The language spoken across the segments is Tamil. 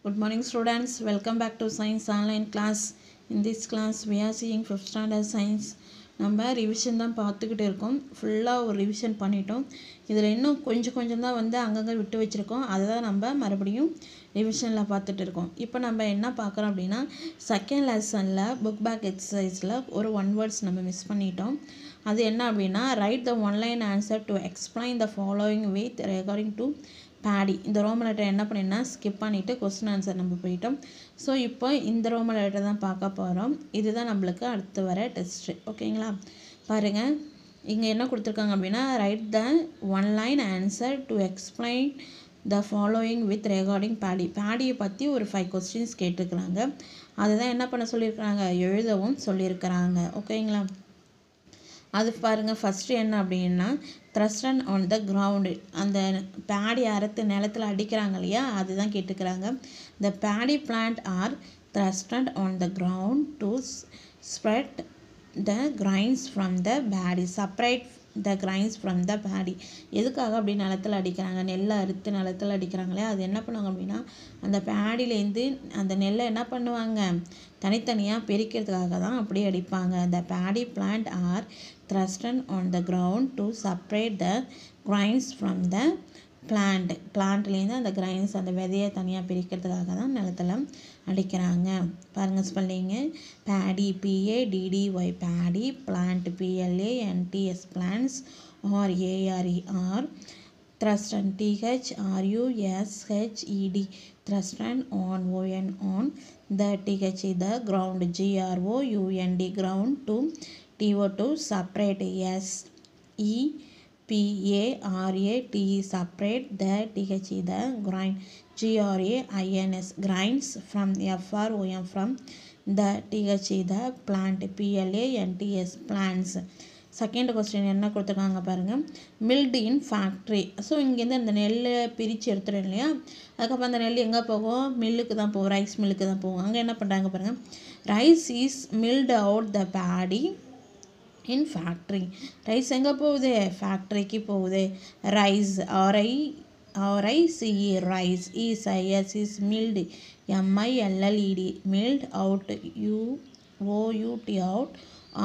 Good morning students, welcome back to science online class. In this class we are seeing 5th standard science. நம்ம ரிவிஷன் தான் பார்த்துக்கிட்டு இருக்கோம். ஃபுல்லாக ஒரு ரிவிஷன் பண்ணிட்டோம். இதில் இன்னும் கொஞ்சம் தான் வந்து அங்கங்கே விட்டு வச்சுருக்கோம். அதை தான் நம்ம மறுபடியும் ரிவிஷனில் பார்த்துட்டு இருக்கோம். இப்போ நம்ம என்ன பார்க்குறோம் அப்படின்னா செகண்ட் லெசனில் புக் பேக் எக்ஸசைஸில் ஒரு 1 வேர்ட்ஸ் நம்ம மிஸ் பண்ணிட்டோம். அது என்ன அப்படின்னா write the one line answer to explain the following with regarding to paddy. இந்த ரோமன் லெட்டர் என்ன பண்ணினா ஸ்கிப் பண்ணிவிட்டு கொஸ்டின் ஆன்சர் நம்ம போயிட்டோம். ஸோ இப்போ இந்த ரோமன் லெட்டர் தான் பார்க்க போகிறோம். இதுதான் நம்மளுக்கு அடுத்து வர டெஸ்ட்டு. ஓகேங்களா, பாருங்கள் இங்கே என்ன கொடுத்துருக்காங்க அப்படின்னா write the one line answer to explain the following with regarding paddy. பேடியை பற்றி ஒரு 5 கொஸ்டின்ஸ் கேட்டிருக்கிறாங்க. அதை தான் என்ன பண்ண சொல்லியிருக்கிறாங்க, எழுதவும் சொல்லியிருக்கிறாங்க. ஓகேங்களா, அது பாருங்கள். ஃபஸ்ட்டு என்ன அப்படின்னா த்ரஸ்டன் ஆன் த கிரவுண்டு, அந்த பேடி அறுத்து நிலத்தில் அடிக்கிறாங்க இல்லையா, அதுதான் கேட்டுக்கிறாங்க. The paddy plant are thrusted on the ground to spread the grains from the paddy. Separate the grains from the paddy. எதுக்காக அப்படி நிலத்தில் அடிக்கிறாங்க, நெல்லை அறுத்து நிலத்தில் அடிக்கிறாங்களே, அது என்ன பண்ணுவாங்க அப்படின்னா அந்த பேடியிலேருந்து அந்த நெல்லை என்ன பண்ணுவாங்க, தனித்தனியாக பிரிக்கிறதுக்காக தான் அப்படி அடிப்பாங்க. The paddy plant are thrusted on the ground to separate the grains from the plant. பிளான்ட்லேருந்து அந்த கிரைன்ஸ் அந்த விதையை தனியாக பிரிக்கிறதுக்காக தான் நிலத்தில் அடிக்கிறாங்க. பாருங்கள் spelling, Bedi PADDY Bedi, plant PLANTS plans, RARER, thrusted THRUSHED, thrusted on on the the ground, GROUND ground, to separate, SEPARATE separate, the the grain, GRAINS grains, from FROM from the the plant, PLANTS plants. Second question என்ன கொடுத்துருக்காங்க பாருங்கள், மில்டு இன் ஃபேக்ட்ரி. ஸோ இங்கேருந்து அந்த நெல்லை பிரித்து எடுத்துடும் இல்லையா, அதுக்கப்புறம் அந்த நெல் எங்கே போகும், மில்லுக்கு தான் போகும், ரைஸ் மில்லுக்கு தான் போகும். அங்கே என்ன பண்ணுறாங்க பாருங்கள், rice is milled out the Bedi in factory. Rice எங்கே போகுது, ஃபேக்ட்ரிக்கு போகுது. Rice RICE rice, IS is milled, MILLED milled, out OUT out,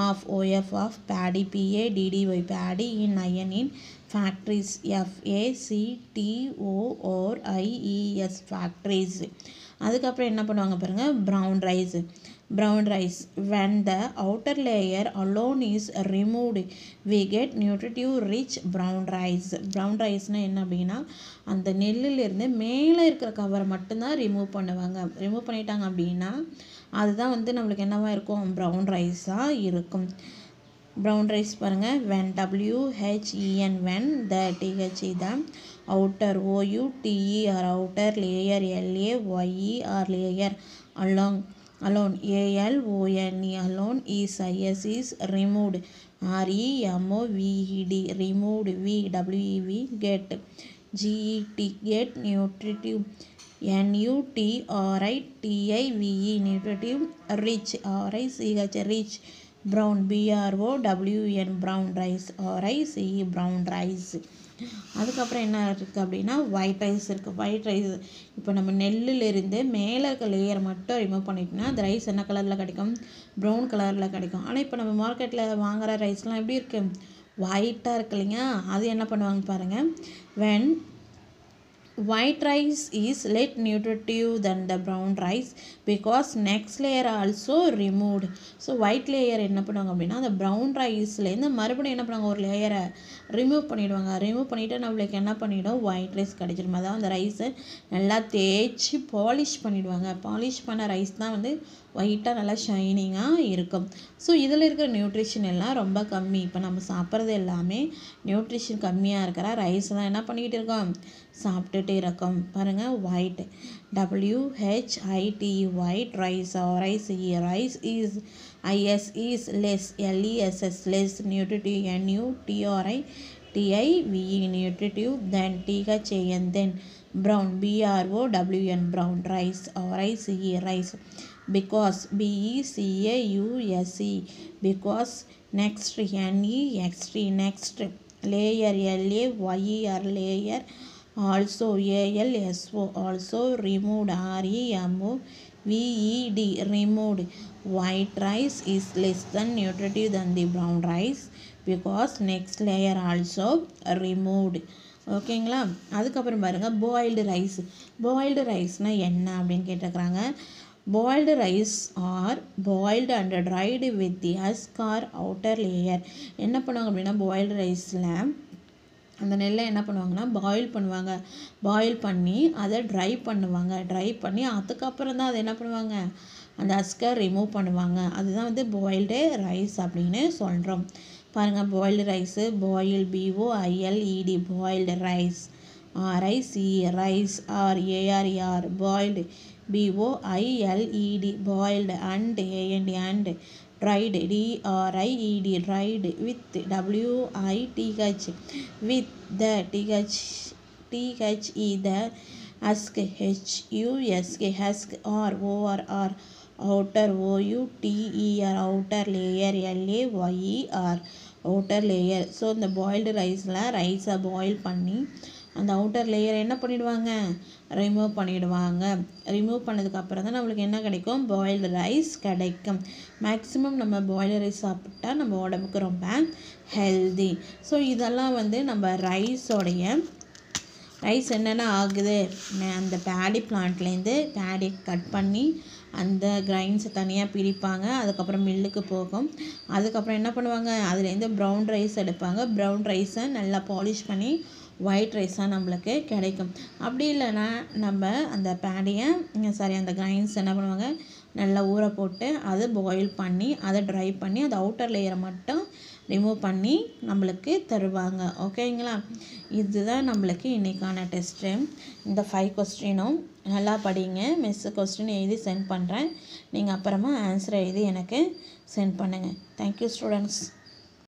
of OF of paddy, PADDY paddy, in IN in factories, FACTORIES factories. அதுக்கப்புறம் என்ன பண்ணுவாங்க பாருங்கள், brown rice when the outer layer alone is removed we get nutritive rich brown rice. brown riceனால் என்ன அப்படின்னா அந்த நெல்லிலிருந்து மேலே இருக்கிற கவரை மட்டும்தான் ரிமூவ் பண்ணிட்டாங்க அப்படின்னா அதுதான் வந்து நம்மளுக்கு என்னவா இருக்கும், ப்ரௌன் ரைஸாக இருக்கும். ப்ரௌன் ரைஸ் பாருங்கள், when WHEN when the the outer OUTER outer layer LAYER layer alone ALONE alone is removed, REMOVED removed, WEV get, get nutritive, NUTRITIVE nutritive, rich RICH rich, brown BROWN brown rice, RICE brown rice. அதுக்கப்புறம் என்ன இருக்குது அப்படின்னா ஒயிட் ரைஸ் இருக்குது. ஒயிட் ரைஸ் இப்போ நம்ம நெல்லிலிருந்து மேலே இருக்க லேயர் மட்டும் ரிமூவ் பண்ணிட்டோம்னா அந்த ரைஸ் என்ன கலரில் கிடைக்கும், ப்ரௌன் கலரில் கிடைக்கும். ஆனால் இப்போ நம்ம மார்க்கெட்டில் வாங்குகிற ரைஸ்லாம் எப்படி இருக்குது, ஒயிட்டாக இருக்கு இல்லைங்க. அது என்ன பண்ணுவாங்க பாருங்கள், when white rice is less nutritive than the brown rice because next layer also removed. So white layer என்ன பண்ணுவாங்க அப்படின்னா அந்த ப்ரௌன் ரைஸ்லேருந்து மறுபடியும் என்ன பண்ணுவாங்க, ஒரு லேயரை ரிமூவ் பண்ணிவிட்டு நம்மளுக்கு என்ன பண்ணிவிடும், ஒயிட் ரைஸ் கிடைச்சிடும். அதாவது அந்த ரைஸை நல்லா தேய்ச்சி பாலிஷ் பண்ணிவிடுவாங்க. பாலிஷ் பண்ண ரைஸ் தான் வந்து ஒயிட்டாக நல்லா ஷைனிங்காக இருக்கும். ஸோ இதில் இருக்கிற நியூட்ரிஷன் எல்லாம் ரொம்ப கம்மி. இப்போ நம்ம சாப்பிட்றது எல்லாமே நியூட்ரிஷன் கம்மியாக இருக்கிற ரைஸ் தான் என்ன பண்ணிக்கிட்டு இருக்கோம், சாப்பிட்டுட்டு இருக்கோம். பாருங்கள், white WHIT white rice, RICE rice, IS is less, LESS less nutritive, NUTRITIVE nutritive, then THAN then brown BROWN brown rice, RICE rice, because BECAUSE because next NEXT next layer LAYER layer also ALSO also removed REMOVED removed. White rice is less than nutritive than the brown rice because next layer also removed. ஓகேங்களா. அதுக்கப்புறம் பாருங்கள் பாயில்டு ரைஸ்னால் என்ன அப்படின்னு கேட்டிருக்கிறாங்க. Boiled rice or boiled and dried with the husk or outer layer. என்ன பண்ணுவாங்க அப்படின்னா பாயில்டு ரைஸில் அந்த நெல்லை என்ன பண்ணுவாங்கன்னா பாயில் பண்ணி அதை ட்ரை பண்ணி அதுக்கப்புறம் தான் அதை என்ன பண்ணுவாங்க அந்த ஹஸ்கை ரிமூவ் பண்ணுவாங்க. அதுதான் வந்து பாயில்டு ரைஸ் அப்படின்னு சொல்கிறோம். பாருங்கள் boiled rice boil BOILED boiled rice RICE rice RARER boiled BOILED boiled and AND dried DRIED dried with WITH with the THE the husk husk or outer OUTER outer layer LAYER outer layer. So இந்த பாயில்டு ரைஸை பாயில் பண்ணி அந்த அவுட்டர் லேயரை என்ன பண்ணிடுவாங்க ரிமூவ் பண்ணதுக்கப்புறம் தான் நம்மளுக்கு என்ன கிடைக்கும் பாயில்டு ரைஸ் கிடைக்கும். மேக்ஸிமம் நம்ம பாயில்டு ரைஸ் சாப்பிட்டா நம்ம உடம்புக்கு ரொம்ப ஹெல்தி. ஸோ இதெல்லாம் வந்து நம்ம ரைஸ் என்னென்ன ஆகுது அந்த பேடி பிளான்ட்லேருந்து பேடி கட் பண்ணி அந்த கிரைன்ஸை தனியாக பிரிப்பாங்க. அதுக்கப்புறம் மில்லுக்கு போகும். அதுக்கப்புறம் என்ன பண்ணுவாங்க அதுலேருந்து ப்ரௌன் ரைஸ் எடுப்பாங்க. ப்ரௌன் ரைஸை நல்லா பாலிஷ் பண்ணி ஒயிட் ரைஸாக நம்மளுக்கு கிடைக்கும். அப்படி இல்லைன்னா நம்ம அந்த அந்த கிரைன்ஸ் என்ன பண்ணுவாங்க நல்லா ஊற போட்டு அதை பாயில் பண்ணி அதை ட்ரை பண்ணி அந்த அவுட்டர் லேயரை மட்டும் ரிமூவ் பண்ணி நம்மளுக்கு தருவாங்க. ஓகேங்களா. இதுதான் நம்மளுக்கு இன்றைக்கான டெஸ்ட்டு. இந்த 5 கொஸ்டினும் நல்லா படிங்க. மிஸ் கொஸ்டின் எழுதி சென்ட் பண்ணுறேன். நீங்கள் அப்புறமா ஆன்சர் எழுதி எனக்கு சென்ட் பண்ணுங்கள். Thank you students.